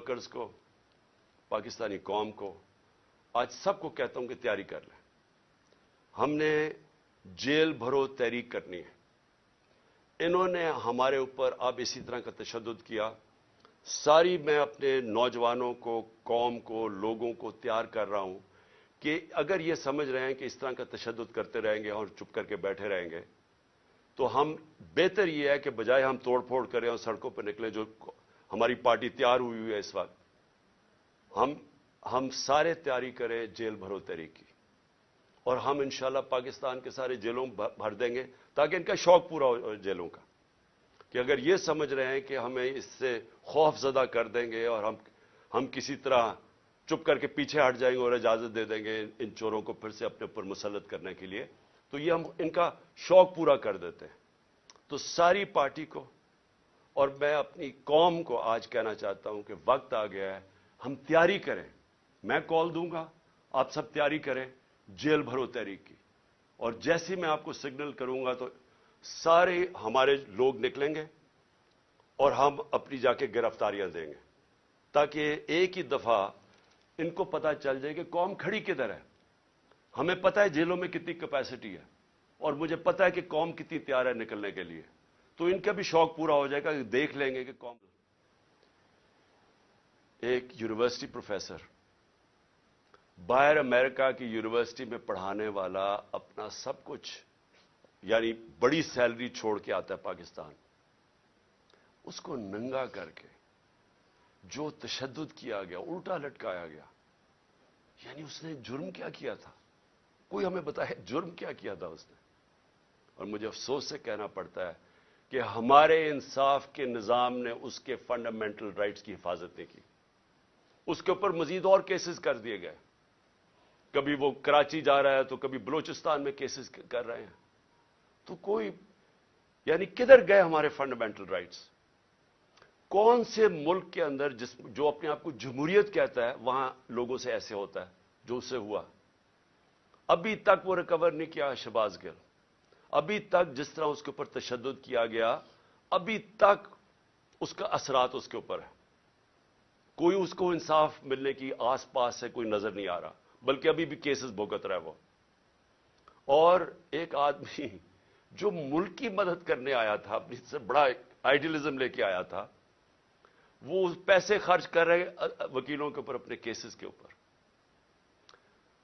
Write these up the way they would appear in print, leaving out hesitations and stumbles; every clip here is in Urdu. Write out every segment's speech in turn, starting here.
ورکرز کو, پاکستانی قوم کو, آج سب کو کہتا ہوں کہ تیاری کر لیں. ہم نے جیل بھرو تحریک کرنی ہے. انہوں نے ہمارے اوپر اب اسی طرح کا تشدد کیا. میں اپنے نوجوانوں کو, قوم کو, لوگوں کو تیار کر رہا ہوں کہ اگر یہ سمجھ رہے ہیں کہ اس طرح کا تشدد کرتے رہیں گے اور چپ کر کے بیٹھے رہیں گے, تو ہم بہتر یہ ہے کہ بجائے ہم توڑ پھوڑ کریں اور سڑکوں پہ نکلیں, جو ہماری پارٹی تیار ہوئی ہے اس وقت, ہم سارے تیاری کریں جیل بھرو تحریک کی, اور ہم انشاءاللہ پاکستان کے سارے جیلوں بھر دیں گے تاکہ ان کا شوق پورا ہو جیلوں کا, کہ اگر یہ سمجھ رہے ہیں کہ ہمیں اس سے خوف زدہ کر دیں گے اور ہم کسی طرح چپ کر کے پیچھے ہٹ جائیں گے اور اجازت دے دیں گے ان چوروں کو پھر سے اپنے اوپر مسلط کرنے کے لیے, تو یہ ہم ان کا شوق پورا کر دیتے ہیں. تو ساری پارٹی کو اور میں اپنی قوم کو آج کہنا چاہتا ہوں کہ وقت آ گیا ہے, ہم تیاری کریں. میں کال دوں گا, آپ سب تیاری کریں جیل بھرو تحریک کی, اور جیسے میں آپ کو سگنل کروں گا تو سارے ہمارے لوگ نکلیں گے اور ہم اپنی جا کے گرفتاریاں دیں گے, تاکہ ایک ہی دفعہ ان کو پتہ چل جائے کہ قوم کھڑی کدھر ہے. ہمیں پتہ ہے جیلوں میں کتنی کیپیسٹی ہے, اور مجھے پتہ ہے کہ قوم کتنی تیار ہے نکلنے کے لیے, تو ان کا بھی شوق پورا ہو جائے گا کہ دیکھ لیں گے کہ قوم. ایک یونیورسٹی پروفیسر باہر امریکہ کی یونیورسٹی میں پڑھانے والا اپنا سب کچھ, یعنی بڑی سیلری چھوڑ کے آتا ہے پاکستان, اس کو ننگا کر کے جو تشدد کیا گیا, الٹا لٹکایا گیا, یعنی اس نے جرم کیا کیا تھا؟ کوئی ہمیں بتائے جرم کیا کیا تھا اس نے؟ اور مجھے افسوس سے کہنا پڑتا ہے کہ ہمارے انصاف کے نظام نے اس کے فنڈامنٹل رائٹس کی حفاظت نہیں کی. اس کے اوپر مزید اور کیسز کر دیے گئے, کبھی وہ کراچی جا رہا ہے تو کبھی بلوچستان میں کیسز کر رہے ہیں. تو کوئی, یعنی کدھر گئے ہمارے فنڈامنٹل رائٹس؟ کون سے ملک کے اندر جو اپنے آپ کو جمہوریت کہتا ہے وہاں لوگوں سے ایسے ہوتا ہے جو اس سے ہوا؟ ابھی تک وہ ریکور نہیں کیا شہباز گل, ابھی تک جس طرح اس کے اوپر تشدد کیا گیا, ابھی تک اس کا اثرات اس کے اوپر ہے. کوئی اس کو انصاف ملنے کی آس پاس سے کوئی نظر نہیں آ رہا, بلکہ ابھی بھی کیسز بھگت رہا ہے وہ. اور ایک آدمی جو ملک کی مدد کرنے آیا تھا, اپنی سے بڑا آئیڈیلزم لے کے آیا تھا, وہ پیسے خرچ کر رہے وکیلوں کے اوپر, اپنے کیسز کے اوپر.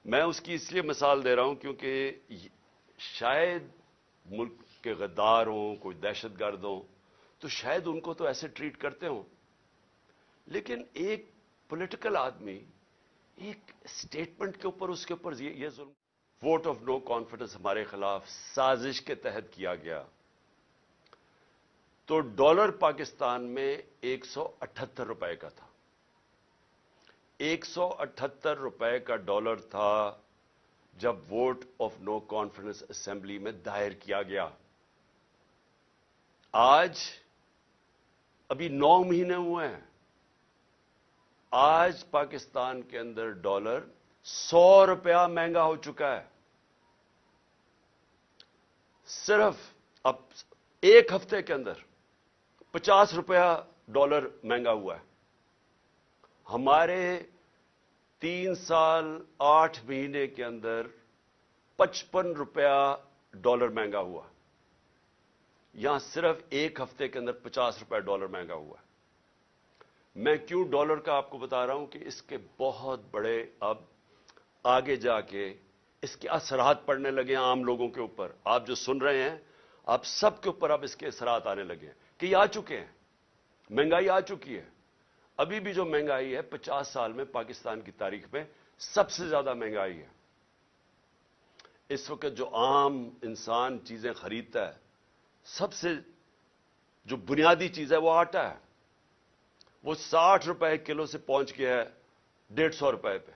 میں اس کی اس لیے مثال دے رہا ہوں کیونکہ شاید ملک کے غدار ہوں, کوئی دہشت گرد ہوں, تو شاید ان کو تو ایسے ٹریٹ کرتے ہوں, لیکن ایک پولیٹیکل آدمی ایک سٹیٹمنٹ کے اوپر اس کے اوپر یہ ظلم. ووٹ آف نو کانفیڈنس ہمارے خلاف سازش کے تحت کیا گیا, تو ڈالر پاکستان میں 178 روپے کا تھا. 178 روپے کا ڈالر تھا جب vote of no confidence assembly میں دائر کیا گیا. آج ابھی 9 مہینے ہوئے ہیں, آج پاکستان کے اندر ڈالر 100 روپیہ مہنگا ہو چکا ہے. صرف اب ایک ہفتے کے اندر 50 روپیہ ڈالر مہنگا ہوا ہے. ہمارے 3 سال 8 مہینے کے اندر 55 روپیہ ڈالر مہنگا ہوا. یہاں صرف ایک ہفتے کے اندر 50 روپیہ ڈالر مہنگا ہوا ہے. میں کیوں ڈالر کا آپ کو بتا رہا ہوں کہ اس کے بہت بڑے اب آگے جا کے اس کے اثرات پڑنے لگے ہیں عام لوگوں کے اوپر. آپ جو سن رہے ہیں, آپ سب کے اوپر اب اس کے اثرات آنے لگے ہیں کہ یہ آ چکے ہیں. مہنگائی آ چکی ہے. ابھی بھی جو مہنگائی ہے 50 سال میں پاکستان کی تاریخ میں سب سے زیادہ مہنگائی ہے. اس وقت جو عام انسان چیزیں خریدتا ہے, سب سے جو بنیادی چیز ہے وہ آٹا ہے. وہ 60 روپے کلو سے پہنچ گیا ہے 150 روپے پہ.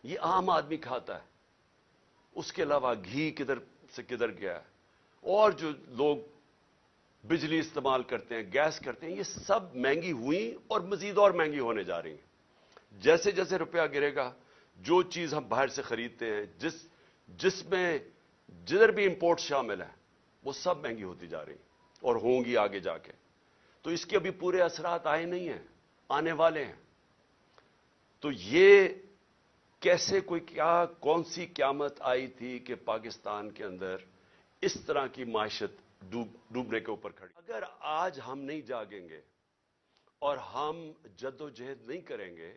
یہ عام آدمی کھاتا ہے. اس کے علاوہ گھی کدھر سے کدھر گیا ہے, اور جو لوگ بجلی استعمال کرتے ہیں, گیس کرتے ہیں, یہ سب مہنگی ہوئی اور مزید اور مہنگی ہونے جا رہی ہیں. جیسے جیسے روپیہ گرے گا, جو چیز ہم باہر سے خریدتے ہیں, جس میں جدھر بھی امپورٹ شامل ہیں, وہ سب مہنگی ہوتی جا رہی ہیں اور ہوں گی آگے جا کے. تو اس کے ابھی پورے اثرات آئے نہیں ہیں. آنے والے ہیں. تو یہ کیسے کون سی قیامت آئی تھی کہ پاکستان کے اندر اس طرح کی معیشت ڈوبنے کے اوپر کھڑی. اگر آج ہم نہیں جاگیں گے اور ہم جدوجہد نہیں کریں گے,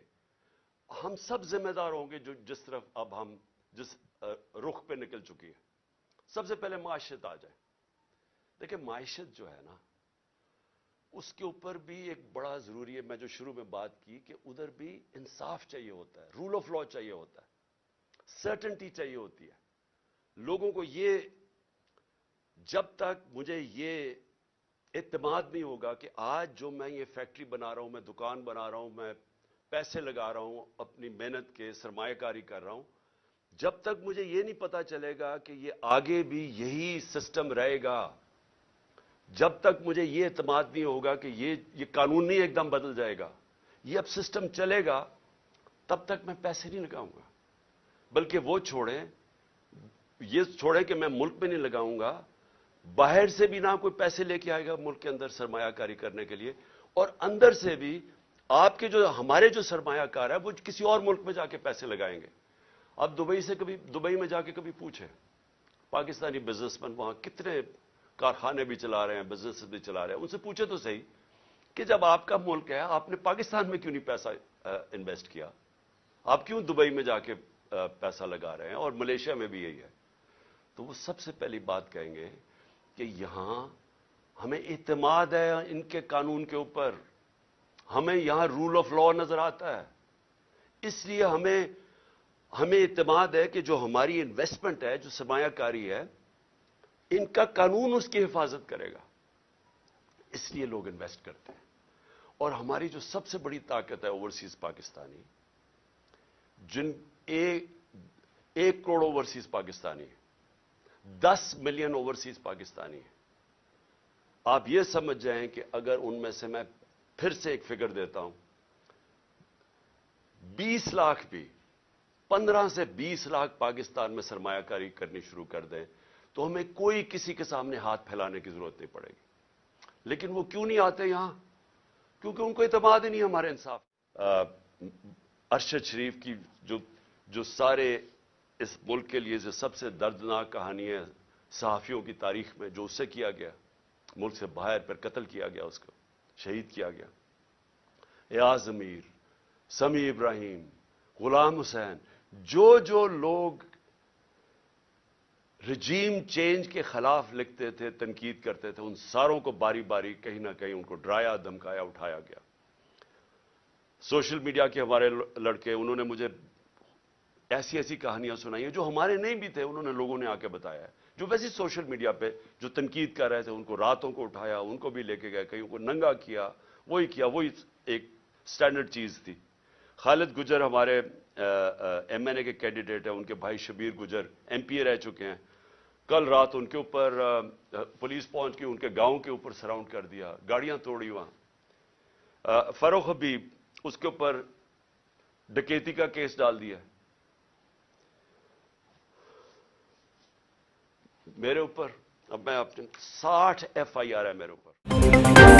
ہم سب ذمہ دار ہوں گے جس طرف اب ہم جس رخ پہ نکل چکی ہے. سب سے پہلے معیشت آ جائے. دیکھیں معیشت جو ہے نا, اس کے اوپر بھی ایک بڑا ضروری ہے. میں جو شروع میں بات کی کہ ادھر بھی انصاف چاہیے ہوتا ہے, رول آف لا چاہیے ہوتا ہے, سرٹنٹی چاہیے ہوتی ہے. لوگوں کو یہ, جب تک مجھے یہ اعتماد نہیں ہوگا کہ آج جو میں یہ فیکٹری بنا رہا ہوں, میں دکان بنا رہا ہوں, میں پیسے لگا رہا ہوں, اپنی محنت کے سرمایہ کاری کر رہا ہوں, جب تک مجھے یہ نہیں پتا چلے گا کہ یہ آگے بھی یہی سسٹم رہے گا, جب تک مجھے یہ اعتماد نہیں ہوگا کہ یہ قانون نہیں ایک دم بدل جائے گا, یہ اب سسٹم چلے گا, تب تک میں پیسے نہیں لگاؤں گا. بلکہ وہ یہ چھوڑیں کہ میں ملک میں نہیں لگاؤں گا, باہر سے بھی نہ کوئی پیسے لے کے آئے گا ملک کے اندر سرمایہ کاری کرنے کے لیے, اور اندر سے بھی آپ کے ہمارے جو سرمایہ کار ہے وہ کسی اور ملک میں جا کے پیسے لگائیں گے. اب دبئی میں جا کے کبھی پوچھیں, پاکستانی بزنس مین وہاں کتنے کارخانے بھی چلا رہے ہیں, بزنس بھی چلا رہے ہیں, ان سے پوچھے تو صحیح کہ جب آپ کا ملک ہے, آپ نے پاکستان میں کیوں نہیں پیسہ انویسٹ کیا, آپ کیوں دبئی میں جا کے پیسہ لگا رہے ہیں, اور ملیشیا میں بھی یہی ہے. تو وہ سب سے پہلی بات کہیں گے کہ یہاں ہمیں اعتماد ہے ان کے قانون کے اوپر, ہمیں یہاں رول آف لا نظر آتا ہے, اس لیے ہمیں اعتماد ہے کہ جو ہماری انویسٹمنٹ ہے, جو سرمایہ کاری ہے, ان کا قانون اس کی حفاظت کرے گا, اس لیے لوگ انویسٹ کرتے ہیں. اور ہماری جو سب سے بڑی طاقت ہے اوورسیز پاکستانی, جن 1 crore overseas Pakistani, 10 million overseas Pakistani ہیں. آپ یہ سمجھ جائیں کہ اگر ان میں سے میں پھر سے ایک فگر دیتا ہوں, 20 لاکھ بھی 15 سے 20 لاکھ پاکستان میں سرمایہ کاری کرنی شروع کر دیں تو ہمیں کوئی کسی کے سامنے ہاتھ پھیلانے کی ضرورت نہیں پڑے گی. لیکن وہ کیوں نہیں آتے یہاں؟ کیونکہ ان کو اعتماد ہی نہیں ہمارے انصاف. ارشد شریف کی جو سارے اس ملک کے لیے جو سب سے دردناک کہانی ہے صحافیوں کی تاریخ میں, جو اس سے کیا گیا, ملک سے باہر پھر قتل کیا گیا, اس کو شہید کیا گیا, ایاز امیر, سمیع ابراہیم, غلام حسین, جو لوگ رجیم چینج کے خلاف لکھتے تھے, تنقید کرتے تھے, ان ساروں کو باری باری کہیں نہ کہیں ان کو ڈرایا, دھمکایا, اٹھایا گیا. سوشل میڈیا کے ہمارے لڑکے, انہوں نے مجھے ایسی کہانیاں سنائی ہیں جو ہمارے نہیں بھی تھے, انہوں نے لوگوں نے آ کے بتایا ہے, جو ویسے سوشل میڈیا پہ جو تنقید کر رہے تھے, ان کو راتوں کو اٹھایا, ان کو بھی لے کے گئے, کہیں کو ننگا کیا, وہی ایک سٹینڈرڈ چیز تھی. خالد گجر ہمارے ایم این اے کے کینڈیڈیٹ ہیں, ان کے بھائی شبیر گجر ایم پی اے رہ چکے ہیں. کل رات ان کے اوپر پولیس پہنچ کے ان کے گاؤں کے اوپر سراؤنڈ کر دیا, گاڑیاں توڑی وہاں. فروخ حبیب, اس کے اوپر ڈکیتی کا کیس ڈال دیا. میرے اوپر اب میں 60 FIR ہے میرے اوپر.